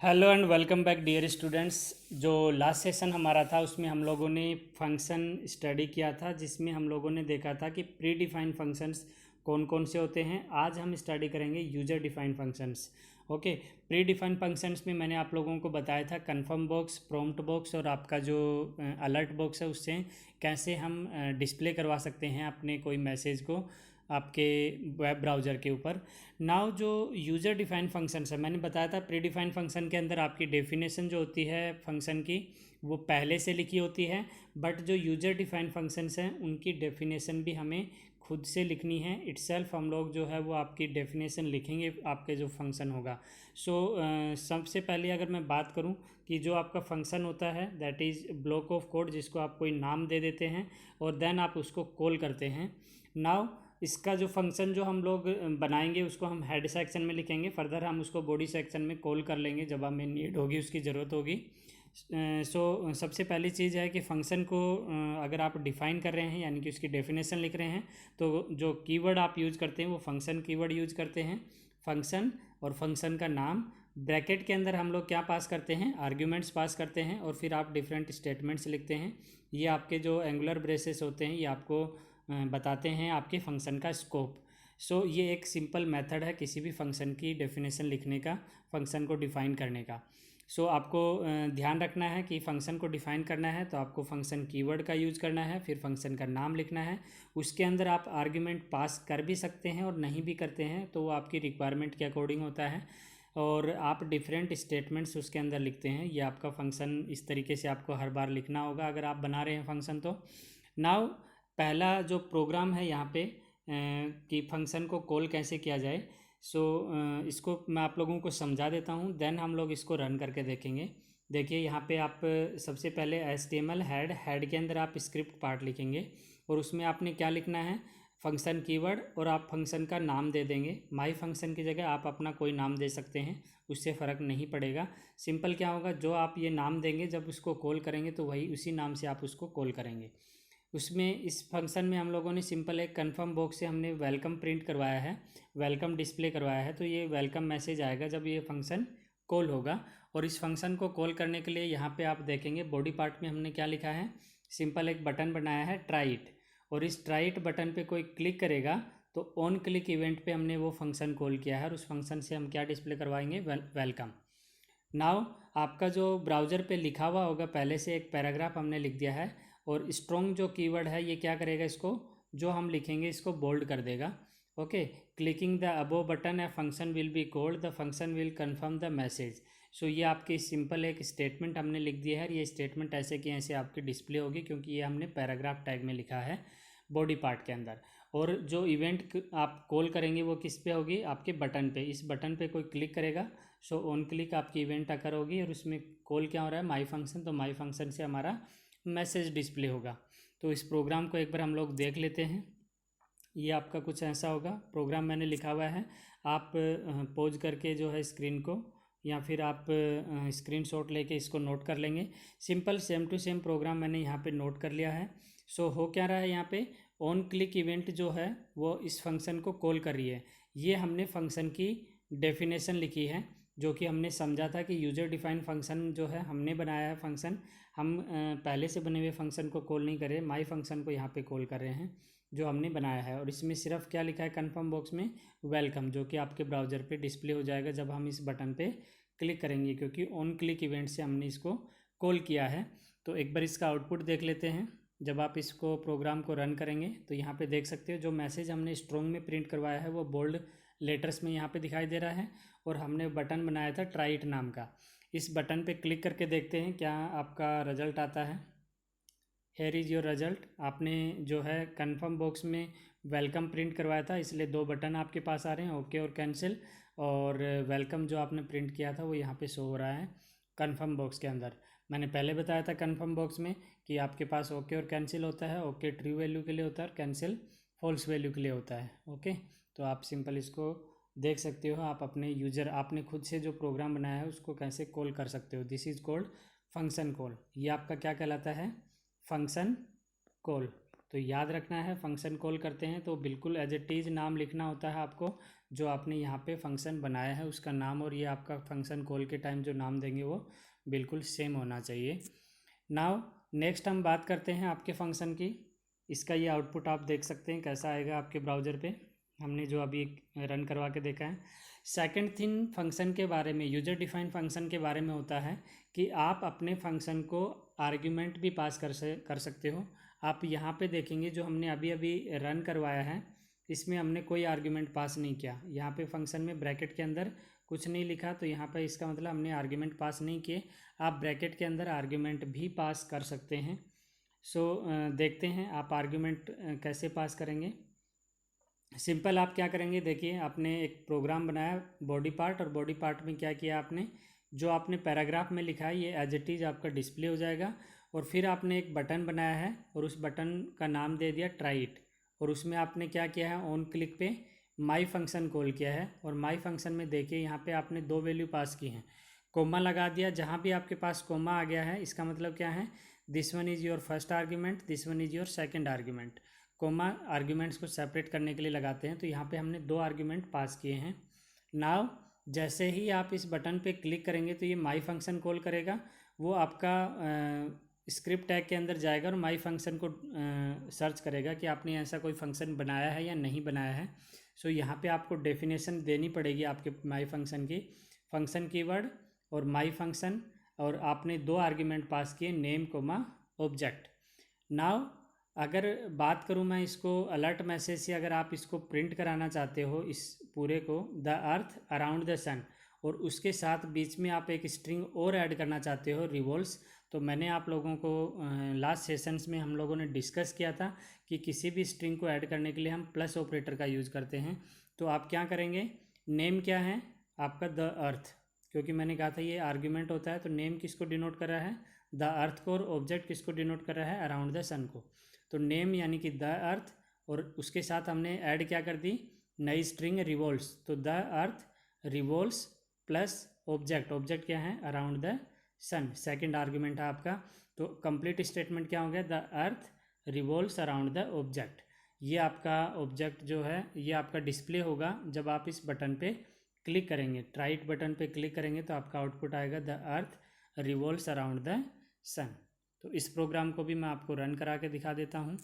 Hello and welcome back dear students. जो last session हमारा था उसमें हम लोगों ने फंक्शन स्टडी किया था, जिसमें हम लोगों ने देखा था कि प्री डिफाइंड फंक्शंस कौन कौन से होते हैं। आज हम स्टडी करेंगे user defined functions. Okay, pre defined functions में मैंने आप लोगों को बताया था कन्फर्म बॉक्स, प्रॉम्प्ट बॉक्स और आपका जो अलर्ट बॉक्स है उससे कैसे हम डिस्प्ले करवा सकते हैं अपने कोई मैसेज को आपके वेब ब्राउज़र के ऊपर। नाउ जो यूज़र डिफाइंड फंक्शंस है, मैंने बताया था प्री डिफाइंड फंक्शन के अंदर आपकी डेफिनेशन जो होती है फंक्शन की वो पहले से लिखी होती है, बट जो यूज़र डिफाइंड फंक्शंस हैं उनकी डेफिनेशन भी हमें खुद से लिखनी है। इटसेल्फ हम लोग जो है वो आपकी डेफिनेशन लिखेंगे आपके जो फंक्शन होगा। सो सबसे पहले अगर मैं बात करूं कि जो आपका फंक्शन होता है that is block of code, जिसको आप कोई नाम दे देते हैं और देन आप उसको कॉल करते हैं। नाउ इसका जो फंक्शन जो हम लोग बनाएंगे उसको हम हेड सेक्शन में लिखेंगे, फर्दर हम उसको बॉडी सेक्शन में कॉल कर लेंगे जब हमें नीड होगी, उसकी ज़रूरत होगी। सो सबसे पहली चीज़ है कि फ़ंक्शन को अगर आप डिफ़ाइन कर रहे हैं यानी कि उसकी डेफिनेशन लिख रहे हैं तो जो कीवर्ड आप यूज़ करते हैं वो फंक्शन कीवर्ड यूज़ करते हैं। फंक्शन और फंक्शन का नाम, ब्रैकेट के अंदर हम लोग क्या पास करते हैं, आर्ग्यूमेंट्स पास करते हैं और फिर आप डिफरेंट स्टेटमेंट्स लिखते हैं। ये आपके जो एंगुलर ब्रेसेस होते हैं ये आपको बताते हैं आपके फंक्शन का स्कोप। सो ये एक सिंपल मेथड है किसी भी फंक्शन की डेफिनेशन लिखने का, फंक्शन को डिफ़ाइन करने का। सो आपको ध्यान रखना है कि फ़ंक्शन को डिफ़ाइन करना है तो आपको फंक्शन कीवर्ड का यूज़ करना है, फिर फंक्शन का नाम लिखना है। उसके अंदर आप आर्ग्यूमेंट पास कर भी सकते हैं और नहीं भी करते हैं, तो वो आपकी रिक्वायरमेंट के अकॉर्डिंग होता है। और आप डिफरेंट स्टेटमेंट्स उसके अंदर लिखते हैं। ये आपका फंक्शन इस तरीके से आपको हर बार लिखना होगा अगर आप बना रहे हैं फंक्शन तो। नाउ पहला जो प्रोग्राम है यहाँ पे कि फंक्शन को कॉल कैसे किया जाए। सो इसको मैं आप लोगों को समझा देता हूँ, देन हम लोग इसको रन करके देखेंगे। देखिए यहाँ पे आप सबसे पहले HTML हेड के अंदर आप स्क्रिप्ट पार्ट लिखेंगे और उसमें आपने क्या लिखना है, फंक्शन कीवर्ड और आप फंक्शन का नाम दे देंगे। माई फंक्शन की जगह आप अपना कोई नाम दे सकते हैं, उससे फ़र्क नहीं पड़ेगा। सिंपल क्या होगा, जो आप ये नाम देंगे जब उसको कॉल करेंगे तो वही उसी नाम से आप उसको कॉल करेंगे। उसमें इस फंक्शन में हम लोगों ने सिंपल एक कन्फर्म बॉक्स से हमने वेलकम प्रिंट करवाया है, वेलकम डिस्प्ले करवाया है। तो ये वेलकम मैसेज आएगा जब ये फंक्शन कॉल होगा। और इस फंक्शन को कॉल करने के लिए यहाँ पे आप देखेंगे बॉडी पार्ट में हमने क्या लिखा है, सिंपल एक बटन बनाया है ट्राई इट, और इस ट्राई इट बटन पे कोई क्लिक करेगा तो ऑन क्लिक इवेंट पे हमने वो फंक्शन कॉल किया है और उस फंक्शन से हम क्या डिस्प्ले करवाएंगे, वेलकम। नाउ आपका जो ब्राउज़र पे लिखा हुआ होगा पहले से एक पैराग्राफ हमने लिख दिया है, और स्ट्रॉन्ग जो कीवर्ड है ये क्या करेगा, इसको जो हम लिखेंगे इसको बोल्ड कर देगा। Okay, clicking the above button a function will be called, the function will confirm the message. So ये आपकी सिंपल एक स्टेटमेंट हमने लिख दिया है। ये स्टेटमेंट ऐसे कि ऐसे आपकी डिस्प्ले होगी क्योंकि ये हमने पैराग्राफ टैग में लिखा है बॉडी पार्ट के अंदर। और जो इवेंट आप कॉल करेंगे वो किस पे होगी, आपके बटन पे। इस बटन पे कोई क्लिक करेगा सो ऑन क्लिक आपकी इवेंट अकर होगी और उसमें कॉल क्या हो रहा है, माई फंक्शन। तो माई फंक्शन से हमारा मैसेज डिस्प्ले होगा। तो इस प्रोग्राम को एक बार हम लोग देख लेते हैं। ये आपका कुछ ऐसा होगा, प्रोग्राम मैंने लिखा हुआ है। आप पॉज करके जो है स्क्रीन को, या फिर आप स्क्रीनशॉट लेके इसको नोट कर लेंगे। Simple same to same program मैंने यहाँ पे नोट कर लिया है। सो हो क्या रहा है यहाँ पे, ऑन क्लिक इवेंट जो है वो इस फंक्शन को कॉल कर रही है। ये हमने फंक्शन की डेफिनेशन लिखी है, जो कि हमने समझा था कि यूज़र डिफाइंड फंक्शन जो है हमने बनाया है फंक्शन। हम पहले से बने हुए फंक्शन को कॉल नहीं कर रहे, माई फंक्शन को यहाँ पे कॉल कर रहे हैं जो हमने बनाया है। और इसमें सिर्फ क्या लिखा है कन्फर्म बॉक्स में, वेलकम, जो कि आपके ब्राउज़र पे डिस्प्ले हो जाएगा जब हम इस बटन पे क्लिक करेंगे, क्योंकि ऑन क्लिक इवेंट से हमने इसको कॉल किया है। तो एक बार इसका आउटपुट देख लेते हैं। जब आप इसको प्रोग्राम को रन करेंगे तो यहाँ पे देख सकते हो जो मैसेज हमने स्ट्रॉन्ग में प्रिंट करवाया है वो बोल्ड लेटर्स में यहाँ पे दिखाई दे रहा है। और हमने बटन बनाया था ट्राई इट नाम का। इस बटन पे क्लिक करके देखते हैं क्या आपका रिजल्ट आता है। Here is your result. आपने जो है कन्फर्म बॉक्स में वेलकम प्रिंट करवाया था, इसलिए दो बटन आपके पास आ रहे हैं, ओके और कैंसिल। और वेलकम जो आपने प्रिंट किया था वो यहाँ पे शो हो रहा है कन्फर्म बॉक्स के अंदर। मैंने पहले बताया था कन्फर्म बॉक्स में कि आपके पास ओके और कैंसिल होता है। ओके ट्रू वैल्यू के लिए होता है और कैंसिल फॉल्स वैल्यू के लिए होता है। ओके, तो आप सिंपल इसको देख सकते हो, आप अपने यूज़र, आपने खुद से जो प्रोग्राम बनाया है उसको कैसे कॉल कर सकते हो। This is called function call. ये आपका क्या कहलाता है, फंक्शन कॉल। तो याद रखना है, फंक्शन कॉल करते हैं तो बिल्कुल एज इट इज़ नाम लिखना होता है आपको, जो आपने यहाँ पे फंक्शन बनाया है उसका नाम और ये आपका फंक्शन कॉल के टाइम जो नाम देंगे वो बिल्कुल सेम होना चाहिए। नाउ नेक्स्ट हम बात करते हैं आपके फंक्शन की। इसका ये आउटपुट आप देख सकते हैं कैसा आएगा आपके ब्राउज़र पे, हमने जो अभी रन करवा के देखा है। सेकंड थिंग फंक्शन के बारे में, यूजर डिफाइन फंक्शन के बारे में होता है कि आप अपने फंक्शन को आर्ग्यूमेंट भी पास कर सकते हो। आप यहाँ पे देखेंगे जो हमने अभी अभी रन करवाया है इसमें हमने कोई आर्ग्यूमेंट पास नहीं किया। यहाँ पे फंक्शन में ब्रैकेट के अंदर कुछ नहीं लिखा, तो यहाँ पे इसका मतलब हमने आर्ग्यूमेंट पास नहीं किए। आप ब्रैकेट के अंदर आर्ग्यूमेंट भी पास कर सकते हैं। सो देखते हैं आप आर्ग्यूमेंट कैसे पास करेंगे। सिंपल आप क्या करेंगे, देखिए आपने एक प्रोग्राम बनाया बॉडी पार्ट, और बॉडी पार्ट में क्या किया आपने, जो आपने पैराग्राफ में लिखा है ये एज इट इज़ आपका डिस्प्ले हो जाएगा। और फिर आपने एक बटन बनाया है और उस बटन का नाम दे दिया ट्राई इट, और उसमें आपने क्या किया है, ऑन क्लिक पे माई फंक्शन कॉल किया है। और माई फंक्शन में देखिए यहाँ पे आपने दो वैल्यू पास की हैं, कोमा लगा दिया। जहाँ भी आपके पास कोमा आ गया है इसका मतलब क्या है, this one is your first argument, this one is your second argument. Comma arguments को सेपरेट करने के लिए लगाते हैं, तो यहाँ पे हमने दो आर्ग्यूमेंट पास किए हैं। नाउ जैसे ही आप इस बटन पे क्लिक करेंगे तो ये माई फंक्शन कॉल करेगा, वो आपका स्क्रिप्ट टैग के अंदर जाएगा और माई फंक्शन को सर्च करेगा कि आपने ऐसा कोई फंक्शन बनाया है या नहीं बनाया है। सो यहाँ पे आपको डेफिनेशन देनी पड़ेगी आपके माई फंक्शन की, फंक्शन कीवर्ड और माई फंक्शन, और आपने दो आर्ग्यूमेंट पास किए, नेम कोमा ऑब्जेक्ट। नाउ अगर बात करूँ मैं इसको अलर्ट मैसेज से, अगर आप इसको प्रिंट कराना चाहते हो इस पूरे को, द अर्थ अराउंड द सन, और उसके साथ बीच में आप एक स्ट्रिंग और ऐड करना चाहते हो रिवॉल्व्स, तो मैंने आप लोगों को लास्ट सेशंस में हम लोगों ने डिस्कस किया था कि किसी भी स्ट्रिंग को ऐड करने के लिए हम प्लस ऑपरेटर का यूज़ करते हैं। तो आप क्या करेंगे, नेम क्या है आपका, द अर्थ, क्योंकि मैंने कहा था ये आर्ग्यूमेंट होता है, तो नेम किसको डिनोट कर रहा है, द अर्थ को, और ऑब्जेक्ट किसको डिनोट कर रहा है, अराउंड द सन को। तो नेम यानी कि द अर्थ, और उसके साथ हमने ऐड क्या कर दी, नई स्ट्रिंग रिवॉल्व्स, तो the earth revolves plus object, object क्या है, around the sun, second argument है आपका। तो कंप्लीट स्टेटमेंट क्या हो गया, the earth revolves around the object. ये आपका ऑब्जेक्ट जो है ये आपका डिस्प्ले होगा जब आप इस बटन पे क्लिक करेंगे, ट्राइट बटन पे क्लिक करेंगे तो आपका आउटपुट आएगा, the earth revolves around the sun. तो इस प्रोग्राम को भी मैं आपको रन करा के दिखा देता हूँ।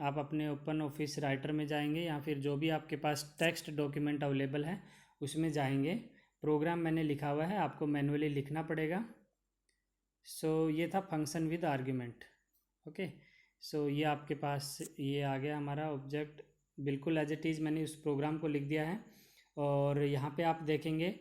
आप अपने ओपन ऑफिस राइटर में जाएंगे या फिर जो भी आपके पास टेक्स्ट डॉक्यूमेंट अवेलेबल है उसमें जाएंगे। प्रोग्राम मैंने लिखा हुआ है, आपको मैनुअली लिखना पड़ेगा। सो ये था function with argument. Okay, so ये आपके पास ये आ गया हमारा ऑब्जेक्ट, बिल्कुल एज इट इज़ मैंने उस प्रोग्राम को लिख दिया है। और यहाँ पे आप देखेंगे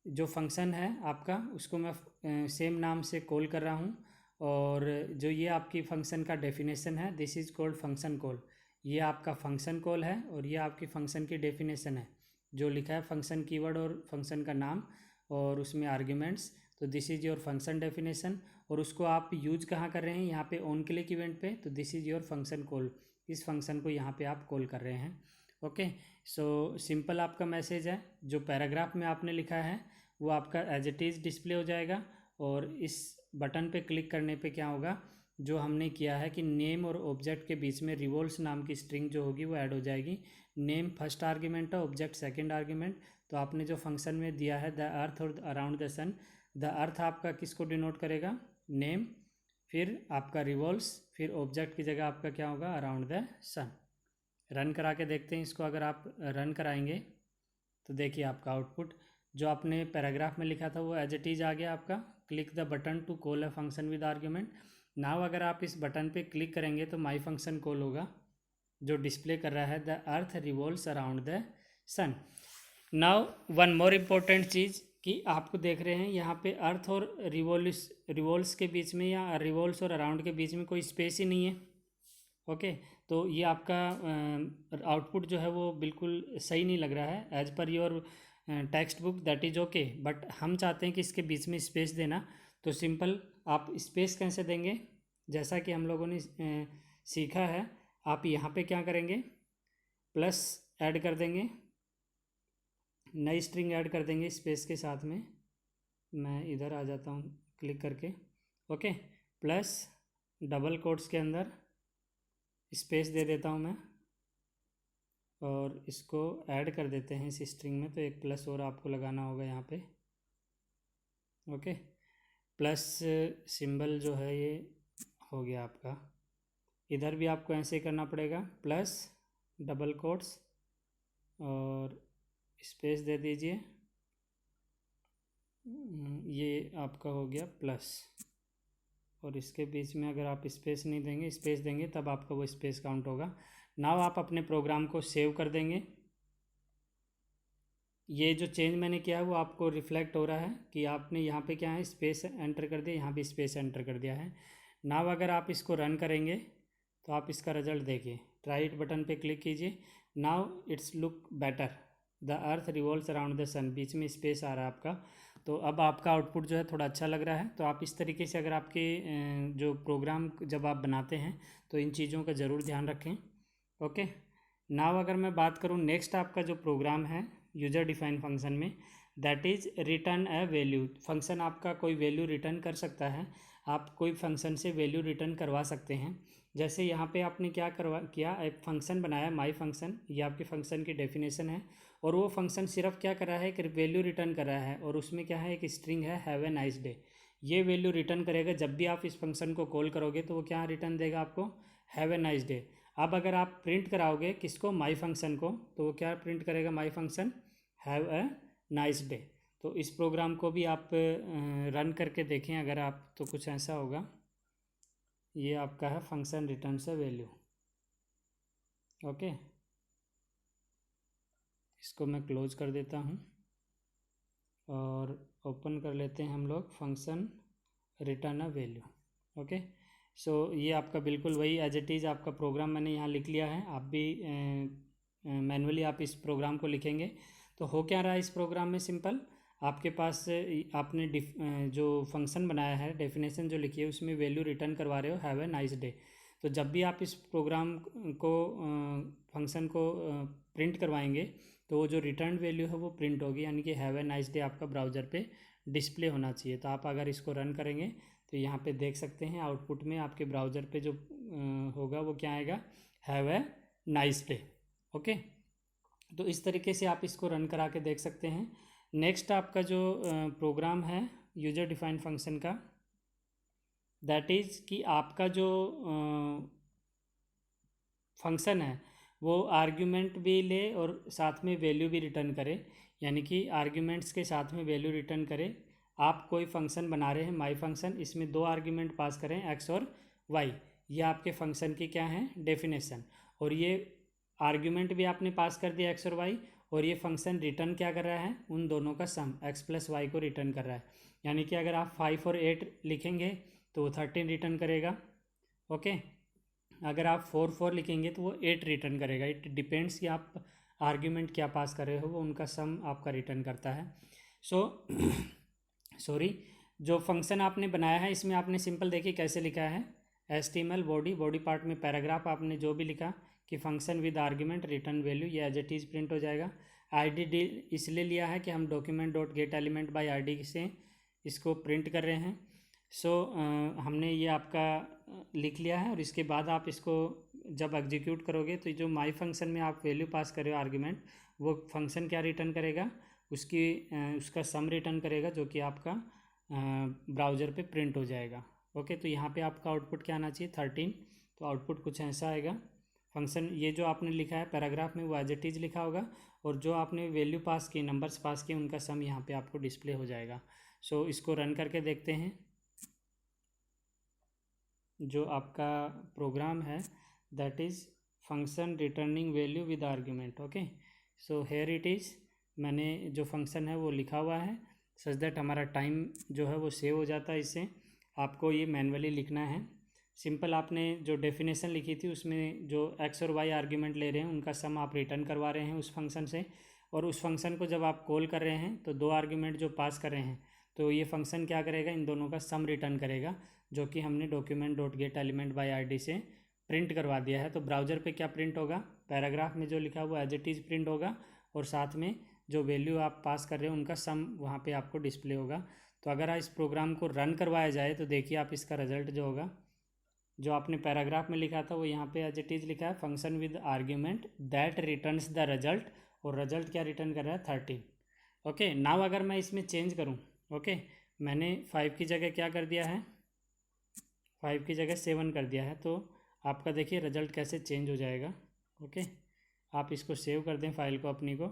जो फंक्शन है आपका उसको मैं सेम नाम से कॉल कर रहा हूँ, और जो ये आपकी फंक्शन का डेफिनेशन है, this is called function call, ये आपका फंक्शन कॉल है, और ये आपकी फंक्शन की डेफिनेशन है जो लिखा है फंक्शन कीवर्ड और फंक्शन का नाम और उसमें आर्ग्यूमेंट्स। तो this is your function definition, और उसको आप यूज कहाँ कर रहे हैं, यहाँ पे ऑन क्लिक इवेंट पे, तो this is your function call, इस फंक्शन को यहाँ पे आप कॉल कर रहे हैं। ओके, सो सिंपल आपका मैसेज है, जो पैराग्राफ में आपने लिखा है वो आपका एज इट इज़ डिस्प्ले हो जाएगा, और इस बटन पे क्लिक करने पे क्या होगा, जो हमने किया है कि नेम और ऑब्जेक्ट के बीच में रिवॉल्व्स नाम की स्ट्रिंग जो होगी वो ऐड हो जाएगी। नेम फर्स्ट आर्ग्यूमेंट है, ऑब्जेक्ट सेकंड आर्ग्यूमेंट। तो आपने जो फंक्शन में दिया है द अर्थ और around the sun, the earth आपका किसको डिनोट करेगा, नेम, फिर आपका रिवॉल्व्स, फिर ऑब्जेक्ट की जगह आपका क्या होगा, अराउंड द सन। रन करा के देखते हैं इसको, अगर आप रन कराएंगे तो देखिए आपका आउटपुट जो आपने पैराग्राफ में लिखा था वो एज इट इज़ आ गया आपका, click the button to call a function with argument. Now अगर आप इस बटन पे क्लिक करेंगे तो माई फंक्शन कॉल होगा जो डिस्प्ले कर रहा है the earth revolves around the sun. Now one more important चीज़ कि आपको देख रहे हैं यहाँ पे अर्थ और रिवॉल्व्स के बीच में या रिवॉल्व्स और अराउंड के बीच में कोई स्पेस ही नहीं है। ओके, तो ये आपका आउटपुट जो है वो बिल्कुल सही नहीं लग रहा है एज पर your textbook, that is okay, but हम चाहते हैं कि इसके बीच में स्पेस देना। तो सिंपल आप स्पेस कैसे देंगे, जैसा कि हम लोगों ने सीखा है, आप यहाँ पे क्या करेंगे, प्लस ऐड कर देंगे, नई स्ट्रिंग ऐड कर देंगे स्पेस के साथ में। मैं इधर आ जाता हूँ क्लिक करके, ओके, प्लस डबल कोट्स के अंदर स्पेस दे देता हूँ मैं, और इसको ऐड कर देते हैं इस स्ट्रिंग में, तो एक प्लस और आपको लगाना होगा यहाँ पे। ओके, प्लस सिंबल जो है ये हो गया आपका। इधर भी आपको ऐसे करना पड़ेगा, प्लस डबल कोट्स और स्पेस दे दीजिए। ये आपका हो गया प्लस, और इसके बीच में अगर आप स्पेस नहीं देंगे, स्पेस देंगे तब आपका वो स्पेस काउंट होगा। नाउ आप अपने प्रोग्राम को सेव कर देंगे। ये जो चेंज मैंने किया है वो आपको रिफ्लेक्ट हो रहा है कि आपने यहाँ पे क्या है, स्पेस एंटर कर दिया, यहाँ भी स्पेस एंटर कर दिया है। नाउ अगर आप इसको रन करेंगे तो आप इसका रिजल्ट देखिए। ट्राई इट बटन पे क्लिक कीजिए। Now it's look better, the earth revolves around the sun, बीच में स्पेस आ रहा है आपका। तो अब आपका आउटपुट जो है थोड़ा अच्छा लग रहा है। तो आप इस तरीके से अगर आपके जो प्रोग्राम जब आप बनाते हैं तो इन चीज़ों का ज़रूर ध्यान रखें। ओके, नाउ अगर मैं बात करूँ नेक्स्ट आपका जो प्रोग्राम है यूजर डिफाइन फंक्शन में, that is return A value. Function आपका कोई वैल्यू रिटर्न कर सकता है, आप कोई फंक्शन से वैल्यू रिटर्न करवा सकते हैं। जैसे यहाँ पे आपने क्या किया, एक फंक्शन बनाया माई फंक्शन, ये आपके फंक्शन की डेफिनेशन है। और वो फंक्शन सिर्फ क्या कर रहा है, एक वैल्यू रिटर्न कर रहा है, और उसमें क्या है, एक स्ट्रिंग है हैव ए नाइस डे। ये वैल्यू रिटर्न करेगा। जब भी आप इस फंक्शन को कॉल करोगे तो वो क्या रिटर्न देगा आपको, हैव ए नाइस डे। अब अगर आप प्रिंट कराओगे किसको, माई फंक्शन को, तो वो क्या प्रिंट करेगा, माई function have a nice day. तो इस प्रोग्राम को भी आप रन करके देखें अगर आप, तो कुछ ऐसा होगा। ये आपका है फंक्शन रिटर्न से वैल्यू। ओके, इसको मैं क्लोज कर देता हूँ और ओपन कर लेते हैं हम लोग function return a value. Okay, so ये आपका बिल्कुल वही एज इट इज़ आपका प्रोग्राम मैंने यहाँ लिख लिया है। आप भी मैनुअली आप इस प्रोग्राम को लिखेंगे। तो हो क्या रहा है इस प्रोग्राम में, सिंपल आपके पास आपने जो फंक्शन बनाया है, डेफिनेशन जो लिखी है उसमें वैल्यू रिटर्न करवा रहे हो हैव ए नाइस डे। तो जब भी आप इस प्रोग्राम को फंक्शन को प्रिंट करवाएंगे तो वो जो रिटर्न वैल्यू है वो प्रिंट होगी, यानी कि हैव ए नाइस डे आपका ब्राउज़र पे डिस्प्ले होना चाहिए। तो आप अगर इसको रन करेंगे तो यहाँ पे देख सकते हैं आउटपुट में आपके ब्राउज़र पे जो होगा वो क्या आएगा, have a nice day. Okay, तो इस तरीके से आप इसको रन करा के देख सकते हैं। नेक्स्ट आपका जो प्रोग्राम है यूजर डिफाइन फंक्शन का, दैट इज़ कि आपका जो फंक्शन है वो आर्ग्यूमेंट भी ले और साथ में वैल्यू भी रिटर्न करे, यानी कि आर्ग्यूमेंट्स के साथ में वैल्यू रिटर्न करे। आप कोई फंक्शन बना रहे हैं माई फंक्शन, इसमें दो आर्ग्यूमेंट पास करें एक्स और वाई, ये आपके फंक्शन की क्या है, डेफिनेशन। और ये आर्ग्यूमेंट भी आपने पास कर दिया एक्स और वाई, और ये फंक्शन रिटर्न क्या कर रहा है, उन दोनों का सम एक्स प्लस वाई को रिटर्न कर रहा है। यानी कि अगर आप 5 और 8 लिखेंगे तो वो 13 रिटर्न करेगा। ओके, अगर आप 4 4 लिखेंगे तो वो 8 रिटर्न करेगा। इट डिपेंड्स कि आप आर्ग्यूमेंट क्या पास कर रहे हो, वो उनका सम आपका रिटर्न करता है। सो सॉरी, जो फंक्शन आपने बनाया है इसमें आपने सिंपल देखिए कैसे लिखा है, HTML बॉडी पार्ट में पैराग्राफ आपने जो भी लिखा कि function with argument return value, ये एज इट इज़ प्रिंट हो जाएगा। ID इसलिए लिया है कि हम document dot gate element by ID से इसको प्रिंट कर रहे हैं। सो हमने ये आपका लिख लिया है, और इसके बाद आप इसको जब एग्जीक्यूट करोगे तो जो माई फंक्शन में आप वैल्यू पास कर रहे हो आर्ग्यूमेंट, वो फंक्शन क्या रिटर्न करेगा, उसका सम रिटर्न करेगा, जो कि आपका ब्राउज़र पे प्रिंट हो जाएगा। ओके, तो यहाँ पे आपका आउटपुट क्या आना चाहिए, 13। तो आउटपुट कुछ ऐसा आएगा। फंक्शन ये जो आपने लिखा है पैराग्राफ में वो एज इट इज़ लिखा होगा, और जो आपने वैल्यू पास की, नंबर्स पास किए, उनका सम यहाँ पे आपको डिस्प्ले हो जाएगा। सो इसको रन करके देखते हैं। जो आपका प्रोग्राम है that is function returning value with argument. Okay, so here it is, मैंने जो फंक्शन है वो लिखा हुआ है सच दैट हमारा टाइम जो है वो सेव हो जाता है। इससे आपको ये मैनुअली लिखना है। सिंपल आपने जो डेफिनेशन लिखी थी उसमें जो एक्स और वाई आर्ग्यूमेंट ले रहे हैं उनका सम आप रिटर्न करवा रहे हैं उस फंक्शन से, और उस फंक्शन को जब आप कॉल कर रहे हैं तो दो आर्ग्यूमेंट जो पास कर रहे हैं तो ये फंक्शन क्या करेगा, इन दोनों का सम रिटर्न करेगा, जो कि हमने document dot gate element by ID से प्रिंट करवा दिया है। तो ब्राउज़र पे क्या प्रिंट होगा, पैराग्राफ में जो लिखा हुआ एज इट इज़ प्रिंट होगा, और साथ में जो वैल्यू आप पास कर रहे हो उनका सम वहाँ पे आपको डिस्प्ले होगा। तो अगर इस प्रोग्राम को रन करवाया जाए तो देखिए आप इसका रिज़ल्ट जो होगा, जो आपने पैराग्राफ में लिखा था वो यहाँ पे एज इट इज़ लिखा है, function with argument that returns the result, और रिजल्ट क्या रिटर्न कर रहा है 13। ओके, नाउ अगर मैं इसमें चेंज करूँ, ओके, मैंने 5 की जगह क्या कर दिया है, 5 की जगह 7 कर दिया है, तो आपका देखिए रिजल्ट कैसे चेंज हो जाएगा। ओके, आप इसको सेव कर दें फाइल को अपनी को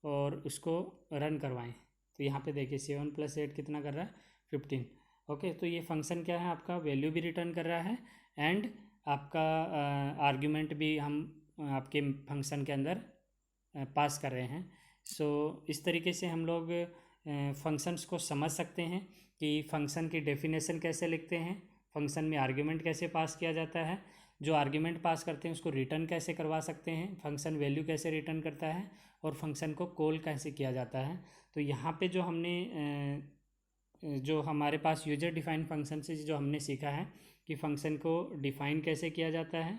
और उसको रन करवाएं, तो यहाँ पे देखिए 7 + 8 कितना कर रहा है 15। ओके, तो ये फंक्शन क्या है, आपका वैल्यू भी रिटर्न कर रहा है एंड आपका आर्ग्यूमेंट भी हम आपके फंक्शन के अंदर पास कर रहे हैं। सो इस तरीके से हम लोग फंक्शंस को समझ सकते हैं कि फंक्शन की डेफिनेशन कैसे लिखते हैं, फंक्शन में आर्ग्यूमेंट कैसे पास किया जाता है, जो आर्ग्यूमेंट पास करते हैं उसको रिटर्न कैसे करवा सकते हैं, फंक्शन वैल्यू कैसे रिटर्न करता है, और फंक्शन को कॉल कैसे किया जाता है। तो यहाँ पे जो हमने जो हमारे पास यूजर डिफाइन फंक्शन से जो हमने सीखा है कि फंक्शन को डिफाइन कैसे किया जाता है,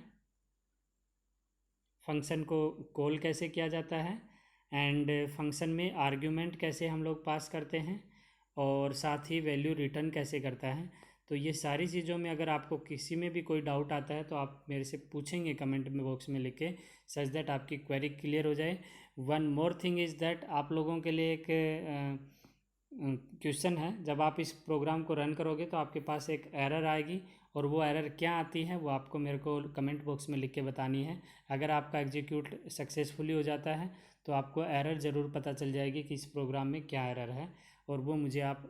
फंक्शन को कॉल कैसे किया जाता है, एंड फंक्शन में आर्ग्यूमेंट कैसे हम लोग पास करते हैं, और साथ ही वैल्यू रिटर्न कैसे करता है। तो ये सारी चीज़ों में अगर आपको किसी में भी कोई डाउट आता है तो आप मेरे से पूछेंगे कमेंट में बॉक्स में लिख के, सच दैट आपकी क्वेरी क्लियर हो जाए। One more thing is that आप लोगों के लिए एक क्वेश्चन है, जब आप इस प्रोग्राम को रन करोगे तो आपके पास एक एरर आएगी, और वो एरर क्या आती है वो आपको मेरे को कमेंट बॉक्स में लिख के बतानी है। अगर आपका एग्जीक्यूट सक्सेसफुली हो जाता है तो आपको एरर ज़रूर पता चल जाएगी कि इस प्रोग्राम में क्या एरर है, और वो मुझे आप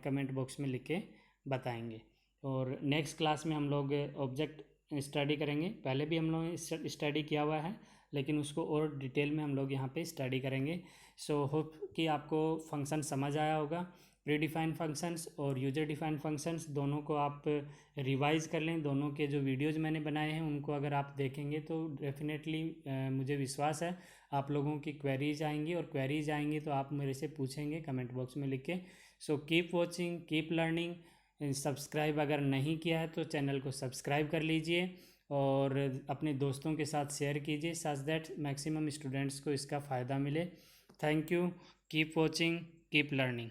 कमेंट बॉक्स में लिख के बताएंगे। और नेक्स्ट क्लास में हम लोग ऑब्जेक्ट स्टडी करेंगे, पहले भी हम लोग स्टडी किया हुआ है लेकिन उसको और डिटेल में हम लोग यहाँ पे स्टडी करेंगे। सो होप कि आपको फंक्शन समझ आया होगा। प्री डिफाइंड फंक्शंस और यूजर डिफाइंड फंक्शंस दोनों को आप रिवाइज़ कर लें, दोनों के जो वीडियोज़ मैंने बनाए हैं उनको अगर आप देखेंगे तो डेफिनेटली मुझे विश्वास है आप लोगों की क्वेरीज आएंगी, और क्वेरीज आएंगी तो आप मेरे से पूछेंगे कमेंट बॉक्स में लिख के। So keep watching, keep learning. Subscribe अगर नहीं किया है तो चैनल को सब्सक्राइब कर लीजिए और अपने दोस्तों के साथ शेयर कीजिए, सच दैट मैक्सिमम स्टूडेंट्स को इसका फ़ायदा मिले। Thank you, keep watching, keep learning.